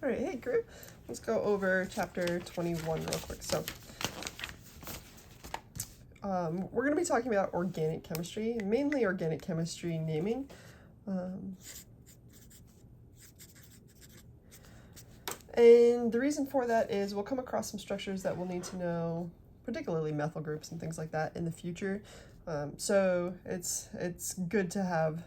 All right, hey group, let's go over chapter 21 real quick. So we're going to be talking about organic chemistry, mainly organic chemistry naming. And the reason for that is we'll come across some structures that we'll need to know, particularly methyl groups and things like that in the future. So it's good to have,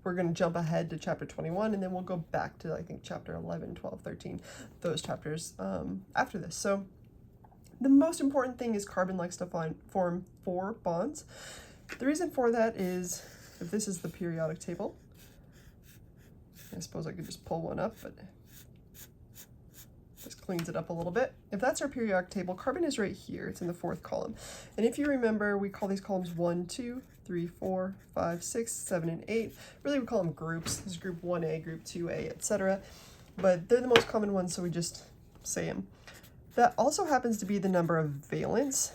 we're going to jump ahead to chapter 21 and then we'll go back to I think chapter 11, 12, 13, those chapters after this. So the most important thing is carbon likes to form 4 bonds. The reason for that is, if this is the periodic table, I suppose I could just pull one up, but just cleans it up a little bit. If that's our periodic table, carbon is right here. It's in the 4th column. And if you remember, we call these columns 1, 2, 3, 4, 5, 6, 7, and 8. Really, we call them groups. This is group 1A, group 2A, etc. But they're the most common ones, so we just say them. That also happens to be the number of valence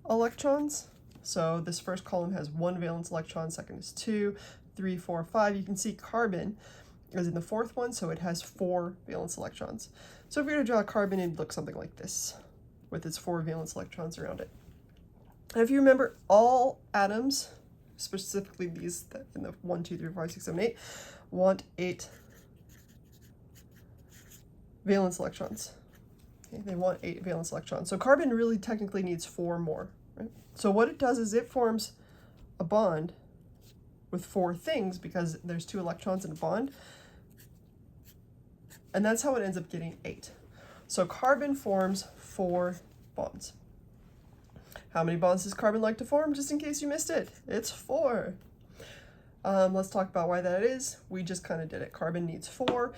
electrons. So this first column has 1 valence electron, second is 2, 3, 4, 5. You can see carbon is in the 4th one, so it has 4 valence electrons. So if we were to draw a carbon, it'd look something like this, with its 4 valence electrons around it. And if you remember, all atoms, specifically these in the 1, 2, 3, 4, 5, 6, 7, 8, want 8 valence electrons. Okay, they want 8 valence electrons. So carbon really technically needs 4 more, right? So what it does is it forms a bond with 4 things because there's 2 electrons in a bond. And that's how it ends up getting 8. So carbon forms 4 bonds. How many bonds does carbon like to form, just in case you missed it? It's 4. Let's talk about why that is. We just kind of did it. Carbon needs 4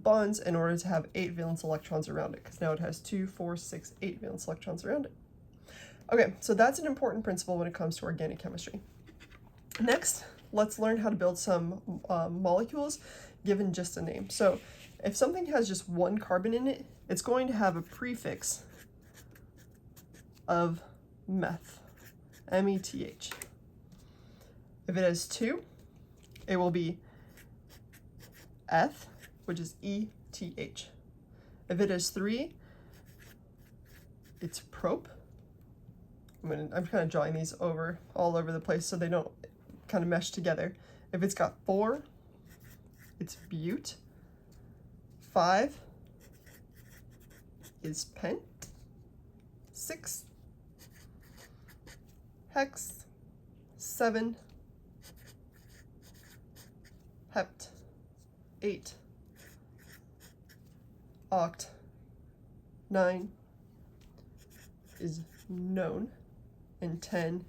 bonds in order to have 8 valence electrons around it, because now it has 2, 4, 6, 8 valence electrons around it. Okay, so that's an important principle when it comes to organic chemistry. Next, let's learn how to build some molecules given just a name. So if something has just 1 carbon in it, it's going to have a prefix of meth, M-E-T-H. If it has 2, it will be eth, which is E-T-H. If it has 3, it's prop. I'm kind of drawing these all over the place so they don't kind of mesh together. If it's got 4, it's bute. 5 is pent. 6, hex. 7, hept. 8, oct. 9 is known. And 10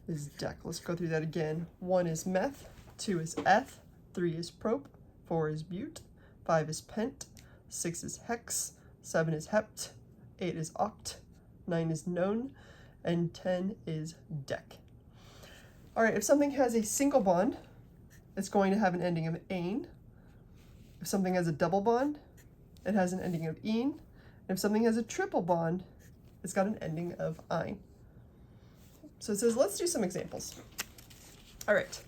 is dec. Let's go through that again. 1 is meth. 2 is eth. 3 is prop. 4 is bute. 5 is pent. 6 is hex. 7 is hept. 8 is oct. 9 is known. And 10 is dec. All right, if something has a single bond, it's going to have an ending of ane. If something has a double bond, it has an ending of ene. And if something has a triple bond, it's got an ending of ine. So it says, let's do some examples. All right.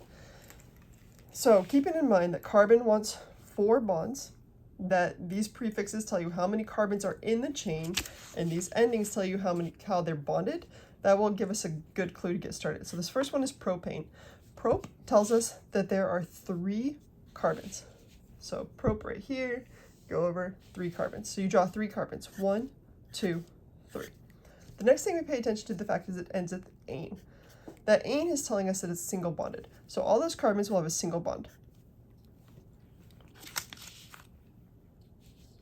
So keeping in mind that carbon wants 4 bonds, that these prefixes tell you how many carbons are in the chain, and these endings tell you how they're bonded, that will give us a good clue to get started. So this first one is propane. Prop tells us that there are 3 carbons. So prop right here, go over 3 carbons. So you draw 3 carbons, 1, 2, 3. The next thing we pay attention to the fact is it ends with ane. That ane is telling us that it's single bonded. So all those carbons will have a single bond.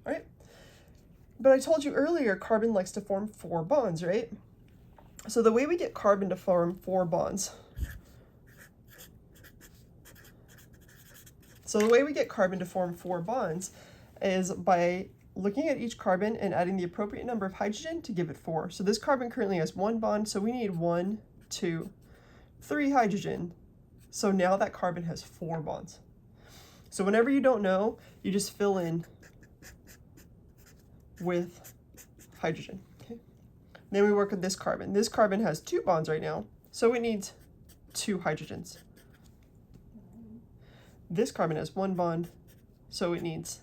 All right? But I told you earlier, carbon likes to form 4 bonds, right? So the way we get carbon to form 4 bonds, is by looking at each carbon and adding the appropriate number of hydrogen to give it 4. So this carbon currently has 1 bond, so we need 1, 2, 3 hydrogen. So now that carbon has 4 bonds. So whenever you don't know, you just fill in with hydrogen. Okay? Then we work with this carbon. This carbon has 2 bonds right now, so it needs 2 hydrogens. This carbon has 1 bond, so it needs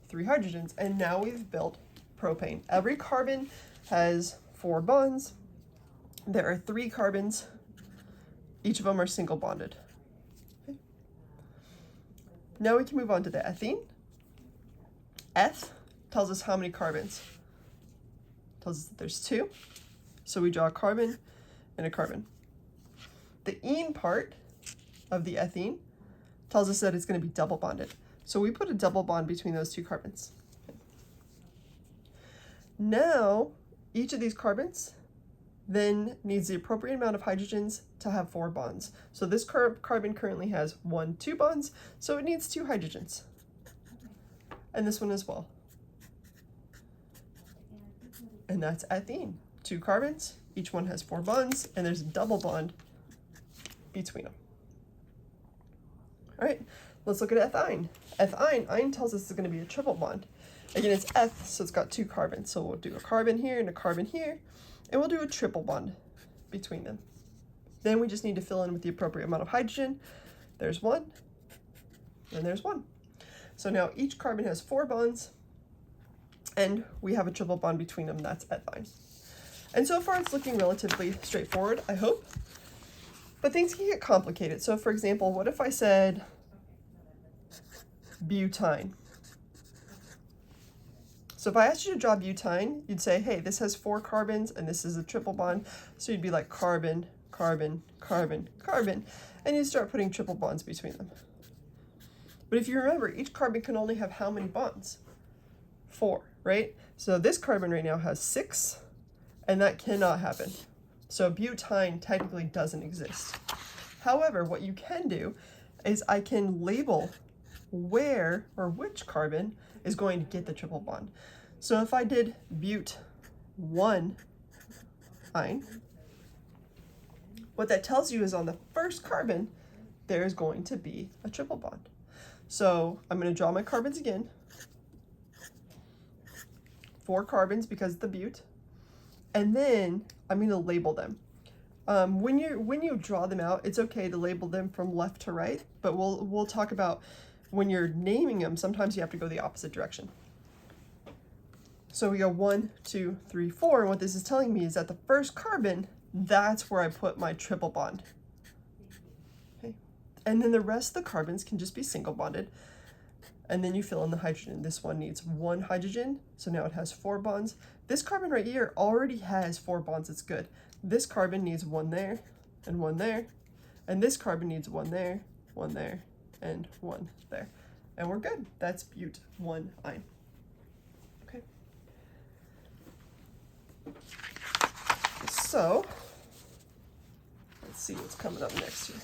3 hydrogens. And now we've built propane. Every carbon has 4 bonds. There are 3 carbons. Each of them are single bonded. Okay. Now we can move on to the ethene. Eth tells us how many carbons. Tells us that there's 2. So we draw a carbon and a carbon. The ene part of the ethene tells us that it's going to be double bonded. So we put a double bond between those 2 carbons. Now, each of these carbons then needs the appropriate amount of hydrogens to have 4 bonds. So this carbon currently has 1, 2 bonds, so it needs 2 hydrogens. And this one as well. And that's ethene. 2 carbons, each one has 4 bonds, and there's a double bond between them. All right, let's look at ethyne. Ethine tells us it's going to be a triple bond. Again, it's eth, so it's got 2 carbons. So we'll do a carbon here and a carbon here, and we'll do a triple bond between them. Then we just need to fill in with the appropriate amount of hydrogen. There's 1, and there's 1. So now each carbon has 4 bonds, and we have a triple bond between them. That's ethyne. And so far it's looking relatively straightforward, I hope. But things can get complicated. So for example, what if I said butyne? So if I asked you to draw butyne, you'd say, hey, this has 4 carbons and this is a triple bond. So you'd be like carbon, carbon, carbon, carbon, and you'd start putting triple bonds between them. But if you remember, each carbon can only have how many bonds? 4, right? So this carbon right now has 6, and that cannot happen. So butyne technically doesn't exist. However, what you can do is I can label where or which carbon is going to get the triple bond. So if I did but1 ine, what that tells you is on the first carbon, there's going to be a triple bond. So I'm going to draw my carbons again. 4 carbons because of the but. And then I'm going to label them. When you draw them out, it's okay to label them from left to right, but we'll talk about when you're naming them, sometimes you have to go the opposite direction. So we go 1, 2, 3, 4, and what this is telling me is that the first carbon, that's where I put my triple bond. Okay. And then the rest of the carbons can just be single bonded. And then you fill in the hydrogen. This one needs 1 hydrogen, so now it has 4 bonds. This carbon right here already has 4 bonds, it's good. This carbon needs 1 there, and 1 there. And this carbon needs 1 there, 1 there, and 1 there. And we're good. That's but1 ine. Okay. So, let's see what's coming up next here.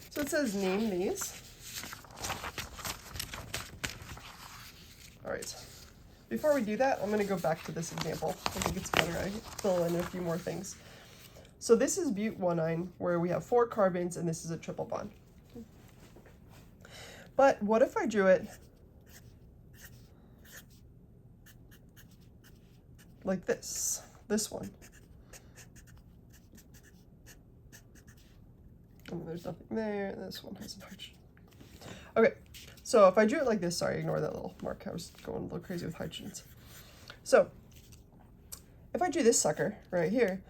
So it says name these. All right. Before we do that, I'm going to go back to this example. I think it's better I fill in a few more things. So this is but1 ine, where we have 4 carbons, and this is a triple bond. But what if I drew it like this one? And there's nothing there, and this one has a hydrogen. Okay, so if I drew it like this, sorry, ignore that little mark. I was going a little crazy with hydrogens. So if I drew this sucker right here,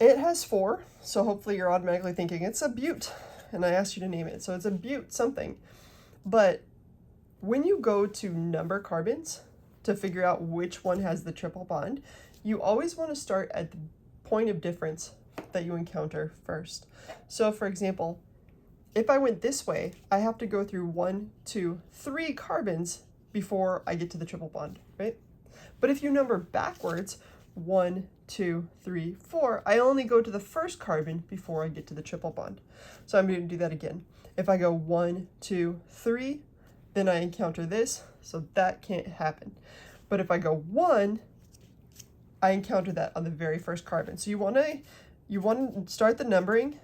it has 4, so hopefully you're automatically thinking it's a but, and I asked you to name it, so it's a but something. But when you go to number carbons to figure out which one has the triple bond, you always want to start at the point of difference that you encounter first. So for example, if I went this way, I have to go through 1, 2, 3 carbons before I get to the triple bond, right? But if you number backwards, 1, 2, 3, 4, I only go to the first carbon before I get to the triple bond. So I'm going to do that again. If I go 1, 2, 3, then I encounter this, so that can't happen. But if I go 1, I encounter that on the very first carbon. So you want to start the numbering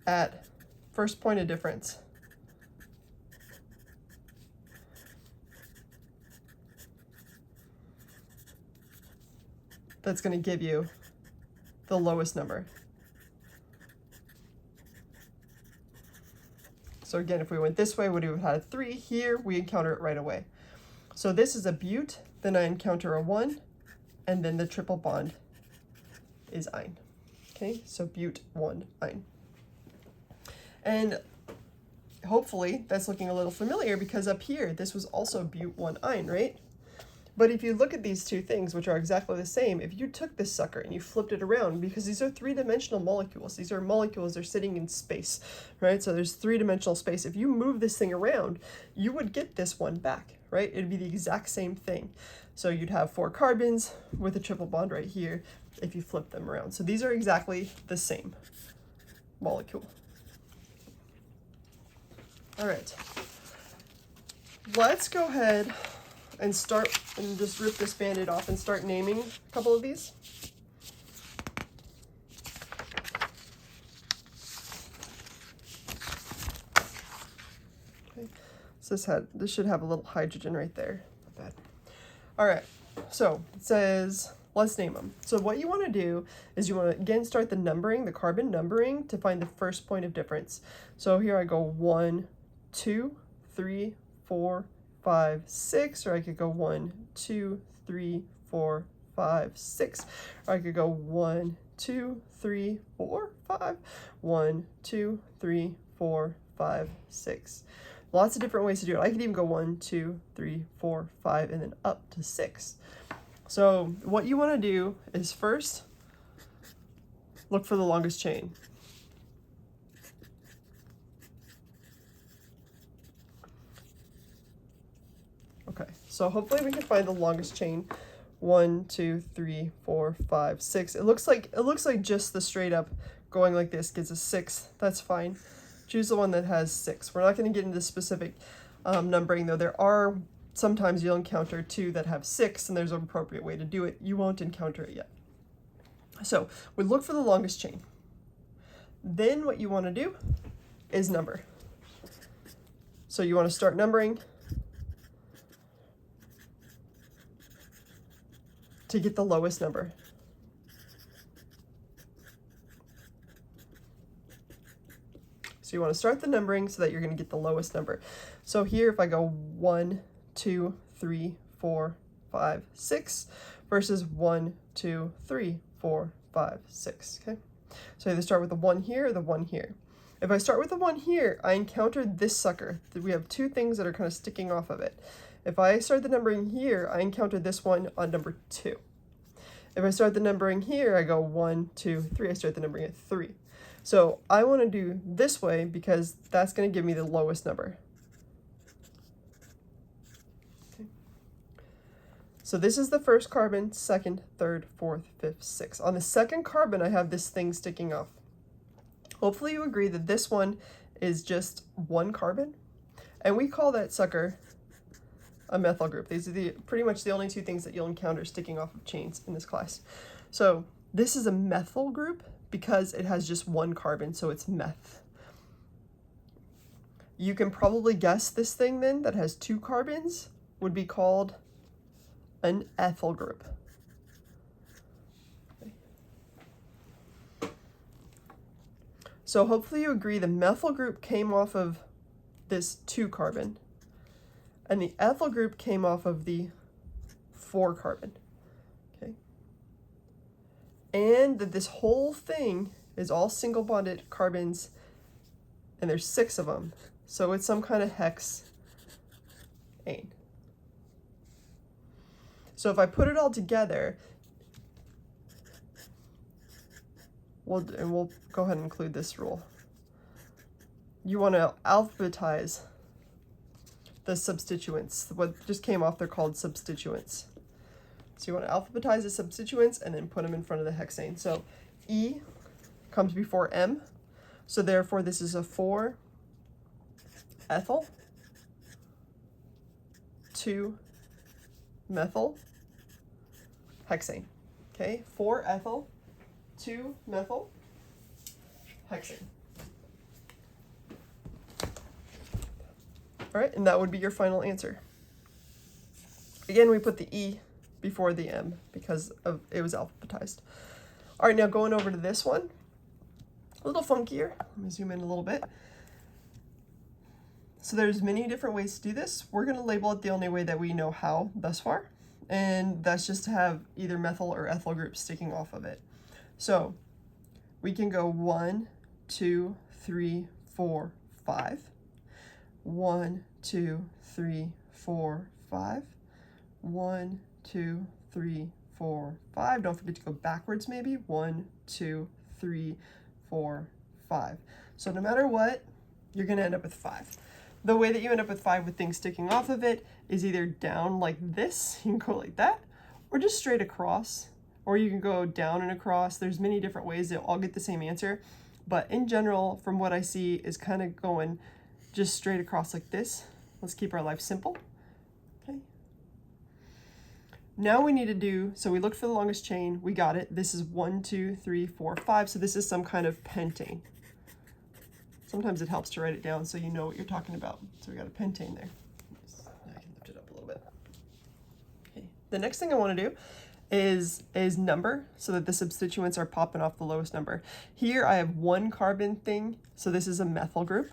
at first point of difference. that's going to give you the lowest number. So again, if we went this way, would we have had a 3? Here, we encounter it right away. So this is a but, then I encounter a 1, and then the triple bond is ein. Okay, so but 1 ein. And hopefully that's looking a little familiar because up here, this was also but 1 ein, right? But if you look at these two things, which are exactly the same, if you took this sucker and you flipped it around, because these are three-dimensional molecules, these are molecules that are sitting in space, right? So there's three-dimensional space. If you move this thing around, you would get this one back, right? It'd be the exact same thing. So you'd have 4 carbons with a triple bond right here if you flip them around. So these are exactly the same molecule. All right, let's go ahead and start and just rip this Band-Aid off and start naming a couple of these. Okay, so this should have a little hydrogen right there. Not bad. All right, so it says let's name them. So what you want to do is you want to again start the numbering, the carbon numbering, to find the first point of difference. So here I go 1, 2, 3, 4, 5, 6, or I could go 1, 2, 3, 4, 5, 6, or I could go 1, 2, 3, 4, 5, 1, 2, 3, 4, 5, 6. Lots of different ways to do it. I could even go 1, 2, 3, 4, 5, and then up to 6. So what you want to do is first look for the longest chain. Okay, so hopefully we can find the longest chain. 1, 2, 3, 4, 5, 6. It looks like just the straight up going like this gives us 6. That's fine. Choose the one that has 6. We're not going to get into specific numbering though. There are sometimes you'll encounter 2 that have 6, and there's an appropriate way to do it. You won't encounter it yet. So we look for the longest chain. Then what you want to do is number. So you want to start numbering to get the lowest number. So you want to start the numbering so that you're going to get the lowest number. So here if I go 1, 2, 3, 4, 5, 6 versus 1, 2, 3, 4, 5, 6. Okay. So I either start with the 1 here or the 1 here. If I start with the 1 here, I encountered this sucker. We have 2 things that are kind of sticking off of it. If I start the numbering here, I encounter this one on number 2. If I start the numbering here, I go 1, 2, 3. I start the numbering at 3. So I want to do this way because that's going to give me the lowest number. Okay. So this is the first carbon, second, third, fourth, fifth, sixth. On the second carbon, I have this thing sticking off. Hopefully you agree that this one is just 1 carbon, and we call that sucker a methyl group. These are pretty much the only 2 things that you'll encounter sticking off of chains in this class. So this is a methyl group because it has just 1 carbon, so it's meth. You can probably guess this thing then that has 2 carbons would be called an ethyl group. Okay. So hopefully you agree the methyl group came off of this 2 carbon. And the ethyl group came off of the 4 carbon, okay? And that this whole thing is all single bonded carbons, and there's 6 of them. So it's some kind of hexane. So if I put it all together, we'll go ahead and include this rule. You want to alphabetize the substituents. What just came off, they're called substituents. So you want to alphabetize the substituents and then put them in front of the hexane. So E comes before M. So therefore this is a 4 ethyl, 2 methyl, hexane. Okay, 4 ethyl, 2 methyl, hexane. All right, and that would be your final answer. Again, we put the E before the M because of it was alphabetized. All right, now going over to this one, a little funkier. Let me zoom in a little bit. So there's many different ways to do this. We're going to label it the only way that we know how thus far, and that's just to have either methyl or ethyl groups sticking off of it. So we can go 1, 2, 3, 4, 5. 1, 2, 3, 4, 5. 1, 2, 3, 4, 5. Don't forget to go backwards maybe. 1, 2, 3, 4, 5. So no matter what, you're going to end up with 5. The way that you end up with 5 with things sticking off of it is either down like this, you can go like that, or just straight across, or you can go down and across. There's many different ways that all get the same answer, but in general, from what I see, is kind of going just straight across like this. Let's keep our life simple. Okay. Now we need to do, so we looked for the longest chain, we got it. This is 1, 2, 3, 4, 5, so this is some kind of pentane. Sometimes it helps to write it down so you know what you're talking about. So we got a pentane there. I can lift it up a little bit. Okay. The next thing I want to do is number so that the substituents are popping off the lowest number. Here I have 1 carbon thing, so this is a methyl group.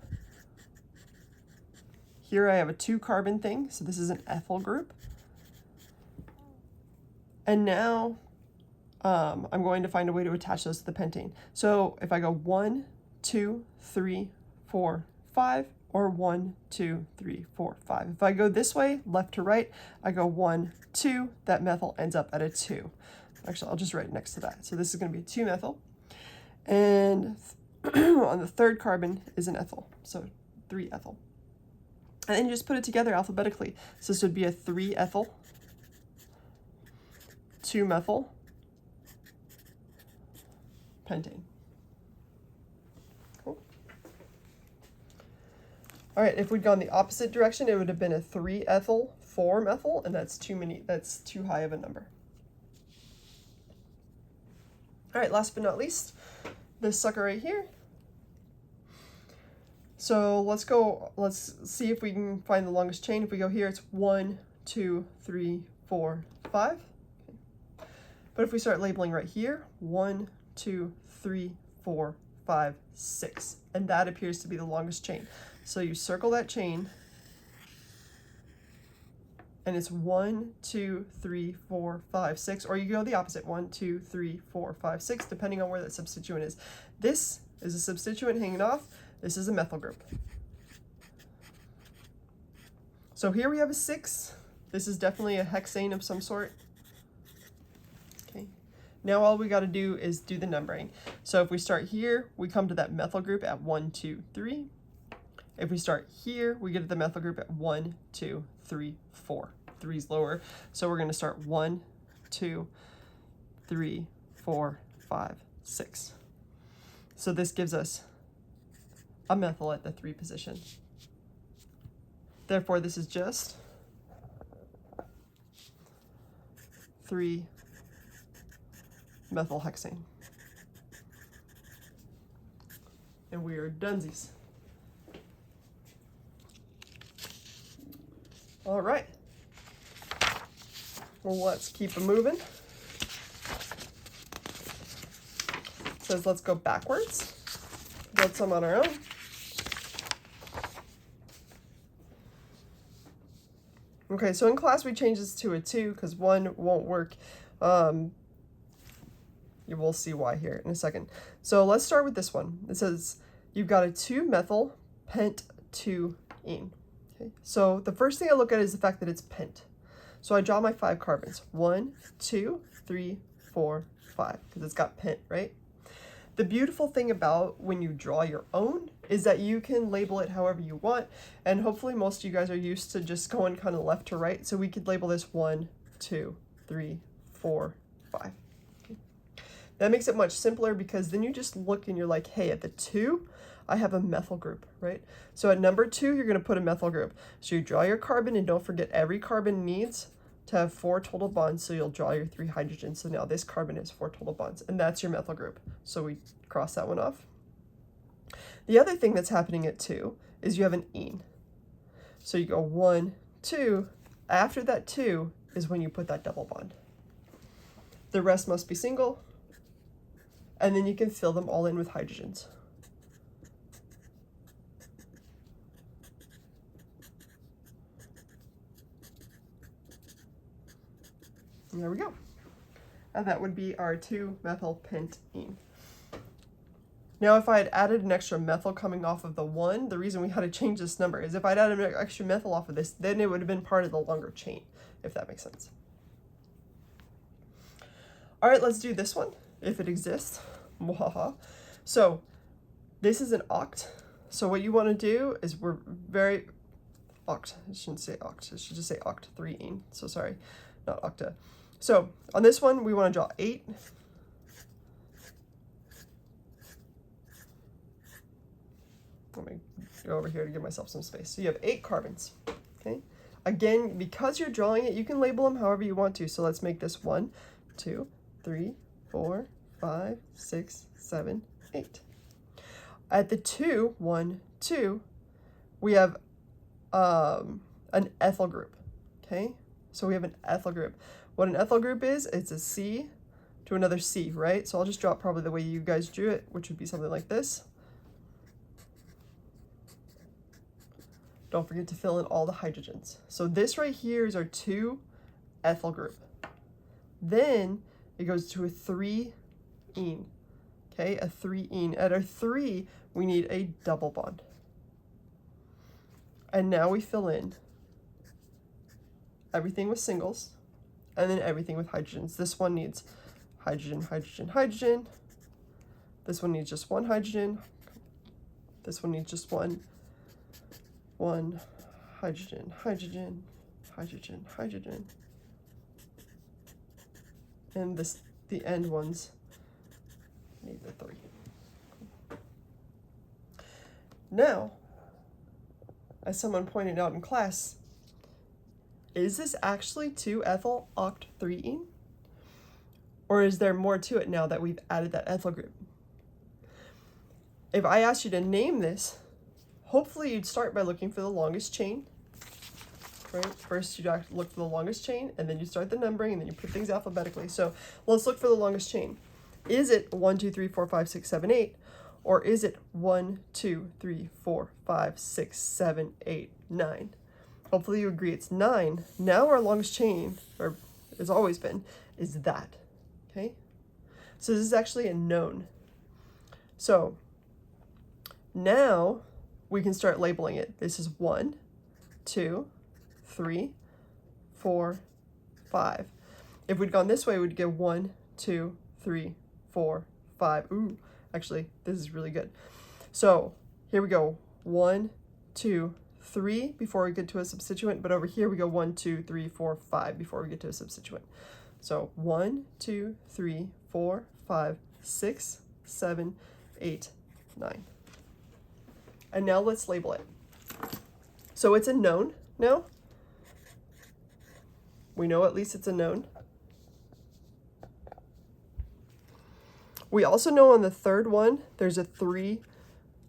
Here I have a 2 carbon thing, so this is an ethyl group. And now I'm going to find a way to attach those to the pentane. So if I go 1, 2, 3, 4, 5, or 1, 2, 3, 4, 5. If I go this way, left to right, I go 1, 2, that methyl ends up at a 2. Actually, I'll just write next to that. So this is going to be 2 methyl. And on the 3rd carbon is an ethyl, so 3 ethyl. And then you just put it together alphabetically. So this would be a 3 ethyl, 2 methyl, pentane. All right, if we'd gone the opposite direction, it would have been a 3 ethyl, 4 methyl, and that's too high of a number. All right, last but not least, this sucker right here. So let's see if we can find the longest chain. If we go here, it's 1, 2, 3, 4, 5. Okay. But if we start labeling right here, 1, 2, 3, 4, 5, 6, and that appears to be the longest chain. So you circle that chain, and it's 1, 2, 3, 4, 5, 6, or you go the opposite, 1, 2, 3, 4, 5, 6, depending on where that substituent is. This is a substituent hanging off. This is a methyl group. So here we have a 6. This is definitely a hexane of some sort. Okay. Now all we got to do is do the numbering. So if we start here, we come to that methyl group at 1, 2, 3. If we start here, we get to the methyl group at 1, 2, 3, 4. 3 is lower. So we're going to start 1, 2, 3, 4, 5, 6. So this gives us a methyl at the 3 position. Therefore, this is just 3 methyl hexane. And we are donesies. All right. Well, let's keep it moving. It says let's go backwards. Build some on our own. Okay, so in class we changed this to a 2 because 1 won't work. You will see why here in a second. So let's start with this one. It says you've got a 2-methyl pent 2-ene. Okay, so the first thing I look at is the fact that it's pent. So I draw my 5 carbons. 1, 2, 3, 4, 5, because it's got pent, right? The beautiful thing about when you draw your own is that you can label it however you want, and hopefully most of you guys are used to just going kind of left to right, so we could label this 1, 2, 3, 4, 5. Okay. That makes it much simpler because then you just look and you're like, hey, at the 2, I have a methyl group, right? So at number 2, you're going to put a methyl group. So you draw your carbon, and don't forget every carbon needs to have 4 total bonds, so you'll draw your 3 hydrogens. So now this carbon has 4 total bonds, and that's your methyl group. So we cross that one off. The other thing that's happening at 2 is you have an ene. So you go 1, 2. After that 2, is when you put that double bond. The rest must be single, and then you can fill them all in with hydrogens. And there we go. And that would be our 2-methylpentene. Now, if I had added an extra methyl coming off of the 1, the reason we had to change this number is if I'd added an extra methyl off of this, then it would have been part of the longer chain, if that makes sense. All right, let's do this one, if it exists. So this is an oct. So what you want to do is I shouldn't say oct, I should just say oct-3-ene. So sorry, not octa. So on this one, we want to draw 8. Let me go over here to give myself some space. So you have 8 carbons, okay? Again, because you're drawing it, you can label them however you want to. So let's make this 1, 2, 3, 4, 5, 6, 7, 8. At the 2, 1, 2, we have an ethyl group, okay? So we have an ethyl group. What an ethyl group is, it's a C to another C, right? So I'll just draw it probably the way you guys drew it, which would be something like this. Don't forget to fill in all the hydrogens. So this right here is our 2-ethyl group. Then it goes to a 3-ene, okay? A 3-ene. At our 3, we need a double bond. And now we fill in everything with singles, and then everything with hydrogens. This one needs hydrogen, hydrogen, hydrogen. This one needs just one hydrogen. This one needs just one hydrogen, hydrogen, hydrogen, hydrogen. And the end ones need the 3. Now, as someone pointed out in class, is this actually 2-ethyl oct-3-ene? Or is there more to it now that we've added that ethyl group? If I asked you to name this, hopefully you'd start by looking for the longest chain, right? First you'd look for the longest chain, and then you start the numbering, and then you put things alphabetically. So let's look for the longest chain. Is it 1, 2, 3, 4, 5, 6, 7, 8? Or is it 1, 2, 3, 4, 5, 6, 7, 8, 9? Hopefully you agree it's 9. Now our longest chain, or has always been, is that, okay? So this is actually a known. So now we can start labeling it. This is 1, 2, 3, 4, 5. If we'd gone this way, we'd get 1, 2, 3, 4, 5. Ooh, actually, this is really good. So here we go. 1, 2, 3 before we get to a substituent, but over here we go 1, 2, 3, 4, 5 before we get to a substituent. So 1, 2, 3, 4, 5, 6, 7, 8, 9. And now let's label it. So it's a known now. We know at least it's a known. We also know on the third one, there's a 3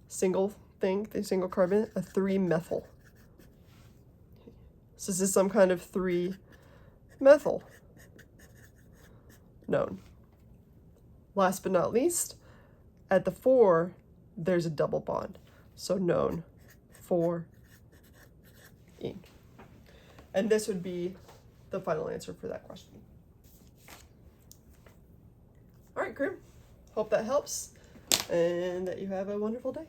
single thing, the single carbon, a 3-methyl. So this is some kind of 3-methyl known. Last but not least, at the 4, there's a double bond. So known 4-ene. And this would be the final answer for that question. All right, crew. Hope that helps and that you have a wonderful day.